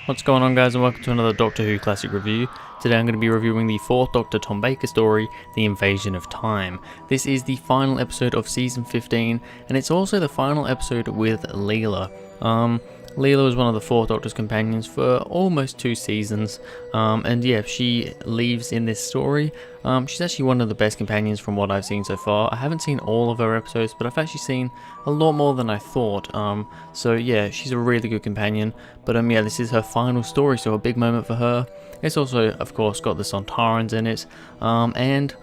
What's going on, guys, and welcome to another Doctor Who Classic Review. Today I'm going to be reviewing the 4th Doctor Tom Baker story, The Invasion of Time. This is the final episode of Season 15, and it's also the final episode with Leela. Leela was one of the 4th Doctor's companions for almost 2 seasons, and yeah, she leaves in this story. She's actually one of the best companions from what I've seen so far. I haven't seen all of her episodes, but I've actually seen a lot more than I thought. So yeah, she's a really good companion. But yeah, this is her final story, so a big moment for her. It's also, of course, got the Sontarans in it, and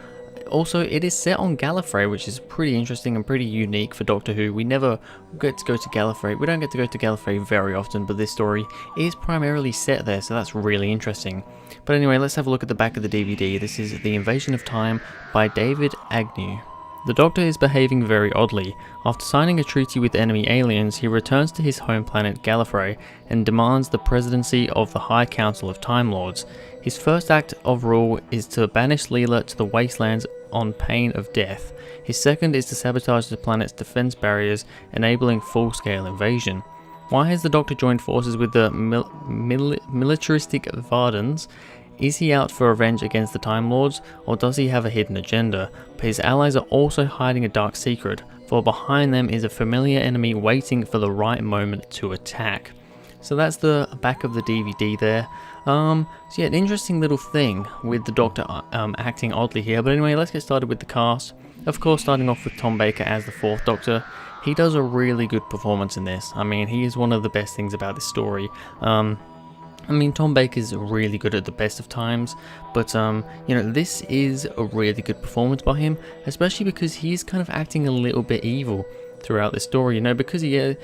also it is set on Gallifrey, which is pretty interesting and pretty unique for Doctor Who. We never get to go to Gallifrey. We don't get to go to Gallifrey very often, but this story is primarily set there, so that's really interesting. But anyway, let's have a look at the back of the DVD. This is The Invasion of Time by David Agnew. The Doctor is behaving very oddly. After signing a treaty with enemy aliens, he returns to his home planet Gallifrey and demands the presidency of the High Council of Time Lords. His first act of rule is to banish Leela to the wastelands on pain of death. His second is to sabotage the planet's defense barriers, enabling full-scale invasion. Why has the Doctor joined forces with the militaristic Bardens? Is he out for revenge against the Time Lords, or does he have a hidden agenda? But his allies are also hiding a dark secret, for behind them is a familiar enemy waiting for the right moment to attack. So that's the back of the DVD there. So yeah, an interesting little thing with the Doctor acting oddly here. But anyway, let's get started with the cast. Of course, starting off with Tom Baker as the 4th Doctor. He does a really good performance in this. I mean, he is one of the best things about this story. I mean, Tom Baker's really good at the best of times, but you know, this is a really good performance by him, especially because he's kind of acting a little bit evil throughout this story, you know, because he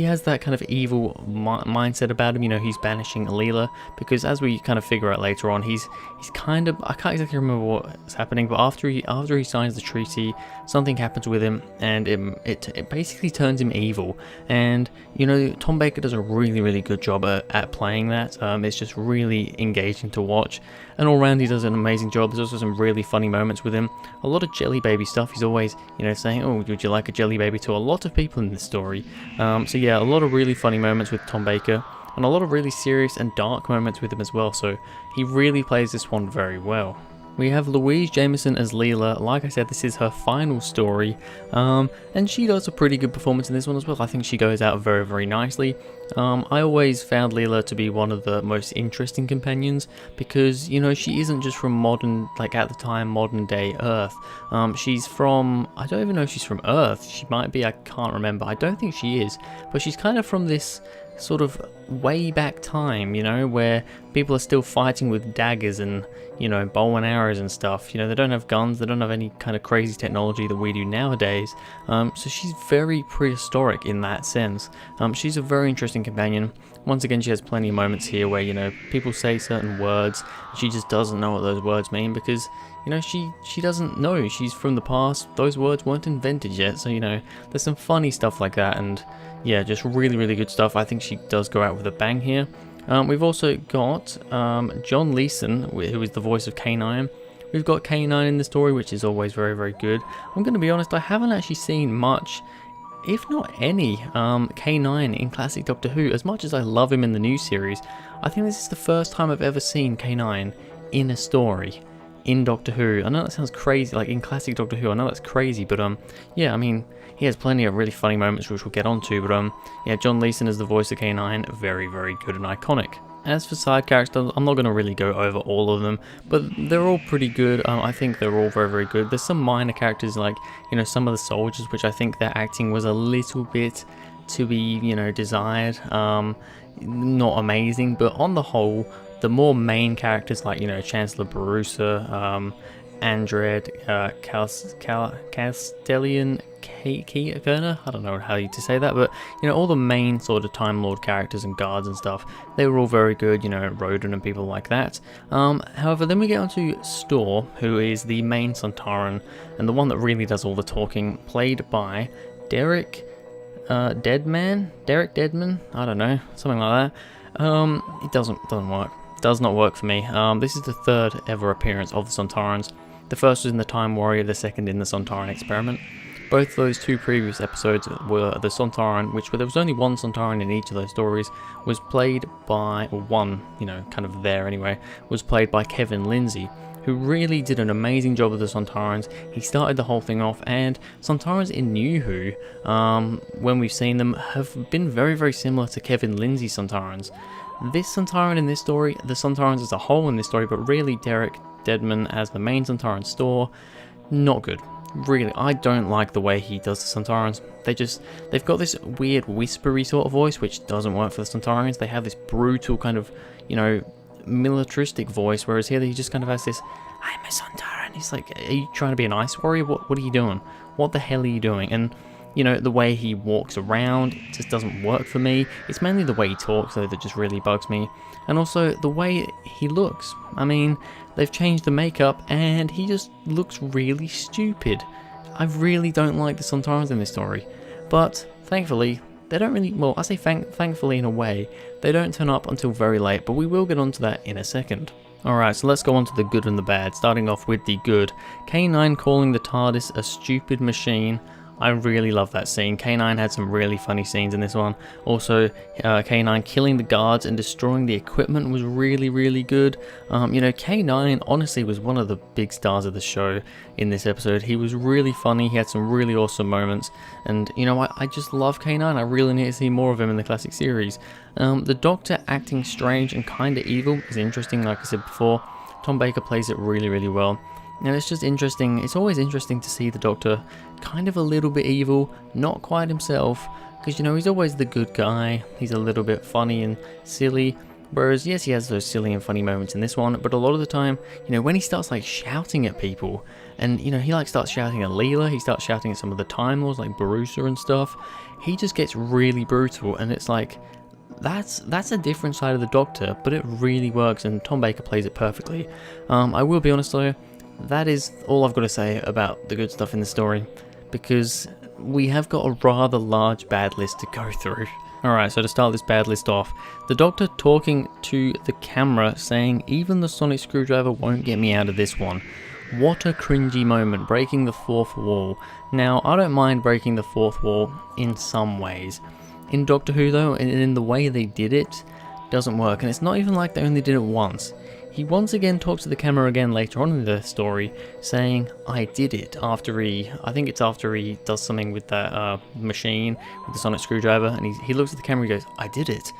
has that kind of evil mindset about him. You know, he's banishing Leela, because as we kind of figure out later on, he's kind of, I can't exactly remember what's happening, but after he signs the treaty, something happens with him, and it basically turns him evil. And you know, Tom Baker does a really good job at playing that. It's just really engaging to watch, and all round he does an amazing job. There's also some really funny moments with him. A lot of jelly baby stuff. He's always, you know, saying, "Oh, would you like a jelly baby?" to a lot of people in this story. So yeah, a lot of really funny moments with Tom Baker, and a lot of really serious and dark moments with him as well. So he really plays this one very well. We have Louise Jameson as Leela. Like I said, this is her final story, and she does a pretty good performance in this one as well. I think she goes out very nicely. I always found Leela to be one of the most interesting companions, because, you know, she isn't just from modern, like at the time, modern day Earth. She's from, I don't even know if she's from Earth. She might be, I can't remember. I don't think she is, but she's kind of from this sort of way back time, you know, where people are still fighting with daggers and, you know, bow and arrows and stuff. You know, they don't have guns, they don't have any kind of crazy technology that we do nowadays. So she's very prehistoric in that sense. She's a very interesting companion. Once again, she has plenty of moments here where, you know, people say certain words, she just doesn't know what those words mean, because, you know, she doesn't know. She's from the past. Those words weren't invented yet. So, you know, there's some funny stuff like that, and yeah, just really good stuff. I think she does go out with a bang here. We've also got John Leeson, who is the voice of K9. We've got K9 in the story, which is always very good. I'm going to be honest, I haven't actually seen much, if not any, K9 in classic Doctor Who. As much as I love him in the new series, I think this is the first time I've ever seen K9 in a story in Doctor Who. I know that sounds crazy, like in classic Doctor Who, I know that's crazy, but yeah, I mean, he has plenty of really funny moments which we'll get onto, but yeah, John Leeson is the voice of K9, very good and iconic. As for side characters, I'm not going to really go over all of them, but they're all pretty good. I think they're all very good. There's some minor characters, like, you know, some of the soldiers, which I think their acting was a little bit to be, you know, desired. Not amazing, but on the whole, the more main characters, like, you know, Chancellor Barusa, Andred, Castellian Kerner, I don't know how to say that, but, you know, all the main sort of Time Lord characters and guards and stuff, they were all very good, you know, Roden and people like that. However, then we get onto Storr, who is the main Sontaran, and the one that really does all the talking, played by Derek Deadman, I don't know, something like that. It doesn't work. Does not work for me. This is the 3rd ever appearance of the Sontarans. The first was in the Time Warrior, the second in the Sontaran Experiment. Both those two previous episodes were the Sontaran, which there was only one Sontaran in each of those stories, was played by, or one, kind of there anyway, was played by Kevin Lindsay, who really did an amazing job with the Sontarans. He started the whole thing off, and Sontarans in New Who, when we've seen them, have been very, very similar to Kevin Lindsay's Sontarans. This Sontaran in this story, the Sontarans as a whole in this story, but really Derek Deadman as the main Sontaran store, not good. Really, I don't like the way he does the Sontarans. They've got this weird whispery sort of voice, which doesn't work for the Sontarans. They have this brutal kind of, militaristic voice, whereas here he just kind of has this, I'm a Sontaran. He's like, are you trying to be an ice warrior? What are you doing? What the hell are you doing? And, the way he walks around just doesn't work for me. It's mainly the way he talks, though, that just really bugs me. And also the way he looks. I mean, they've changed the makeup, and he just looks really stupid. I really don't like the Sontarans in this story. But, thankfully, they don't really, well, I say thankfully in a way, they don't turn up until very late, but we will get onto that in a second. Alright, so let's go on to the good and the bad, starting off with the good. K9 calling the TARDIS a stupid machine. I really love that scene. K9 had some really funny scenes in this one. Also, K9 killing the guards and destroying the equipment was really, really good. K9 honestly was one of the big stars of the show in this episode. He was really funny. He had some really awesome moments. And, I just love K9. I really need to see more of him in the classic series. The Doctor acting strange and kind of evil is interesting, like I said before. Tom Baker plays it really, really well. And it's just interesting, it's always interesting to see the Doctor kind of a little bit evil, not quite himself, because he's always the good guy, he's a little bit funny and silly, whereas yes, he has those silly and funny moments in this one, but a lot of the time, when he starts like shouting at people, and he like starts shouting at Leela, he starts shouting at some of the Time Lords like Barusa and stuff, he just gets really brutal, and it's like, that's a different side of the Doctor, but it really works, and Tom Baker plays it perfectly. I will be honest though, that is all I've got to say about the good stuff in the story, because we have got a rather large bad list to go through. Alright, so to start this bad list off, the Doctor talking to the camera saying, even the sonic screwdriver won't get me out of this one. What a cringy moment, breaking the fourth wall. Now, I don't mind breaking the fourth wall in some ways. In Doctor Who though, and in the way they did it, doesn't work, and it's not even like they only did it once. He once again talks to the camera again later on in the story, saying, I did it, after he does something with that machine, with the sonic screwdriver, and he looks at the camera and goes, I did it.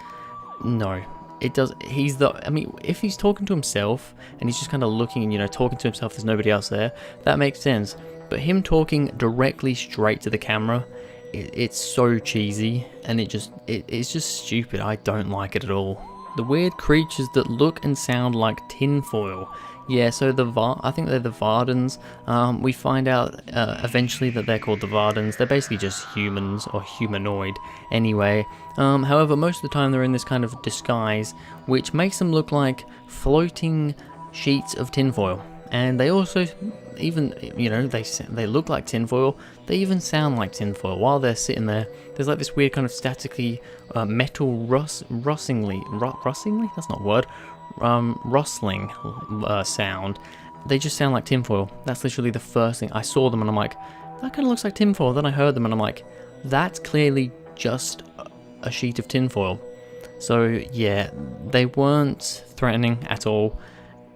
No, it does, if he's talking to himself, and he's just kind of looking and, talking to himself, there's nobody else there, that makes sense. But him talking directly straight to the camera, it's so cheesy, and it's just stupid. I don't like it at all. The weird creatures that look and sound like tinfoil. Yeah, so I think they're the Bardens. We find out eventually that they're called the Bardens. They're basically just humans, or humanoid anyway. However, most of the time they're in this kind of disguise, which makes them look like floating sheets of tinfoil. And they also, even, they look like tinfoil, they even sound like tinfoil while they're sitting there. There's like this weird kind of staticky metal rustling, that's not a word, rustling sound. They just sound like tinfoil. That's literally the first thing. I saw them and I'm like, that kind of looks like tinfoil. Then I heard them and I'm like, that's clearly just a sheet of tinfoil. So yeah, they weren't threatening at all,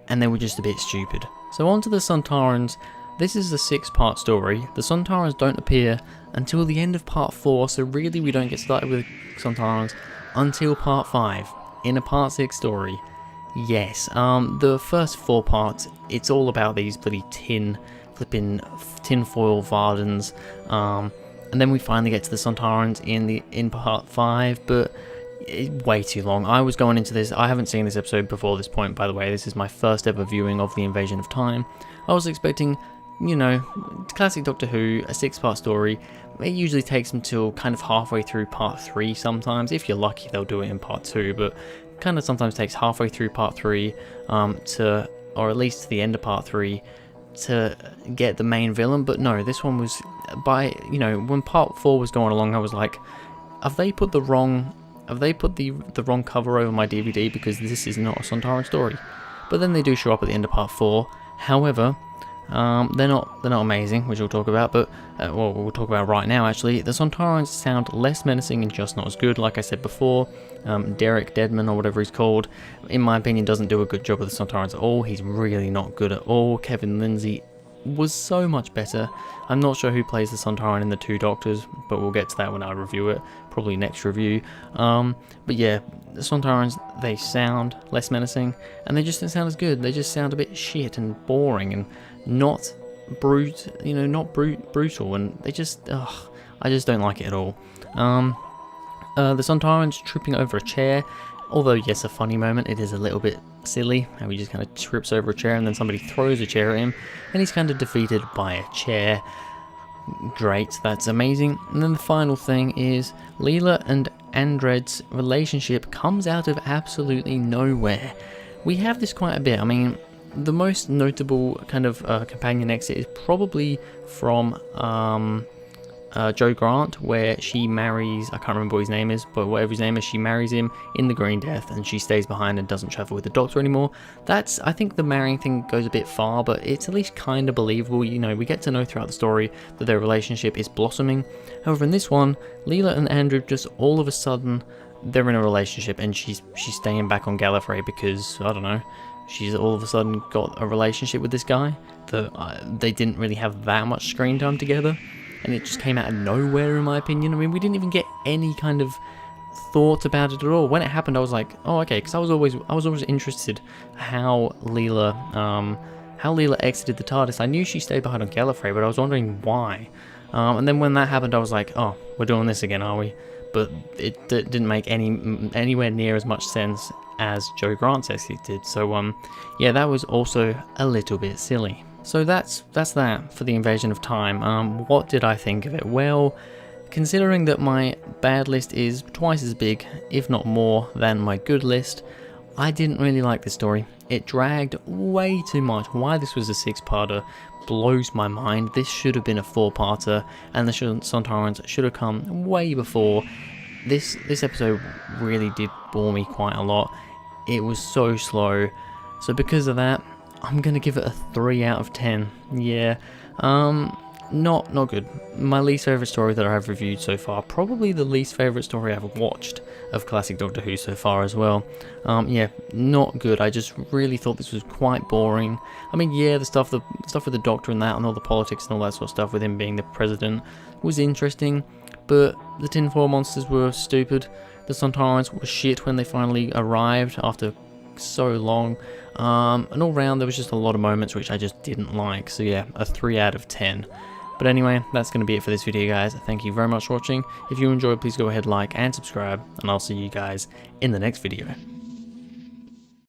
and they were just a bit stupid. So on to the Sontarans. This is a 6-part story. The Sontarans don't appear until the end of part 4, so really we don't get started with Sontarans until part 5, in a part 6 story. Yes, the first 4 parts, it's all about these bloody tinfoil Bardens, and then we finally get to the Sontarans in part 5, but way too long. I was going into this, I haven't seen this episode before this point, by the way. This is my first ever viewing of the Invasion of Time. I was expecting, classic Doctor Who, a 6-part story. It usually takes them till kind of halfway through part 3 sometimes. If you're lucky, they'll do it in part 2, but kind of sometimes takes halfway through part 3 or at least to the end of part 3 to get the main villain. But no, this one was when part 4 was going along, I was like, have they put the wrong cover over my DVD, because this is not a Sontaran story? But then they do show up at the end of part 4. However, They're not amazing, which we'll talk about, but well, we'll talk about right now actually. The Sontarans sound less menacing and just not as good. Like I said before, Derek Deadman or whatever he's called, in my opinion, doesn't do a good job with the Sontarans at all. He's really not good at all. Kevin Lindsay was so much better. I'm not sure who plays the Sontaran in the Two Doctors, but we'll get to that when I review it, probably next review. But yeah, the Sontarans, they sound less menacing, and they just don't sound as good. They just sound a bit shit and boring and not brutal, and they just, I just don't like it at all. The Sontarans tripping over a chair, although yes, a funny moment, it is a little bit silly how he just kind of trips over a chair and then somebody throws a chair at him and he's kind of defeated by a chair. Great, that's amazing. And then the final thing is Leela and Andred's relationship comes out of absolutely nowhere. We have this quite a bit. I mean, the most notable kind of companion exit is probably from Joe Grant, where she marries, I can't remember what his name is, but whatever his name is, she marries him in the Green Death and she stays behind and doesn't travel with the Doctor anymore. That's, I think the marrying thing goes a bit far, but it's at least kind of believable. We get to know throughout the story that their relationship is blossoming. However, in this one, Leela and Andrew just all of a sudden, they're in a relationship and she's staying back on Gallifrey because, I don't know, she's all of a sudden got a relationship with this guy that they didn't really have that much screen time together. And it just came out of nowhere, in my opinion. I mean, we didn't even get any kind of thought about it at all. When it happened, I was like, oh, okay, because I was always interested how Leela exited the TARDIS. I knew she stayed behind on Gallifrey, but I was wondering why. And then when that happened, I was like, oh, we're doing this again, are we? But it didn't make anywhere near as much sense as Joe Grant's exit did. So, yeah, that was also a little bit silly. So that's that for the Invasion of Time. What did I think of it? Well, considering that my bad list is twice as big, if not more, than my good list, I didn't really like this story. It dragged way too much. Why this was a 6-parter blows my mind. This should have been a 4-parter, and the Sontarans should have come way before. This episode really did bore me quite a lot. It was so slow. So because of that, I'm going to give it a 3 out of 10. Yeah, not good. My least favourite story that I've reviewed so far. Probably the least favourite story I've watched of classic Doctor Who so far as well. Yeah, not good. I just really thought this was quite boring. I mean, yeah, the stuff with the Doctor and that, and all the politics and all that sort of stuff with him being the president was interesting, but the tinfoil monsters were stupid. The Sontarans were shit when they finally arrived after so long, and all round there was just a lot of moments which I just didn't like. So yeah, a 3 out of 10. But anyway, that's going to be it for this video, guys. Thank you very much for watching. If you enjoyed, please go ahead, like and subscribe, and I'll see you guys in the next video.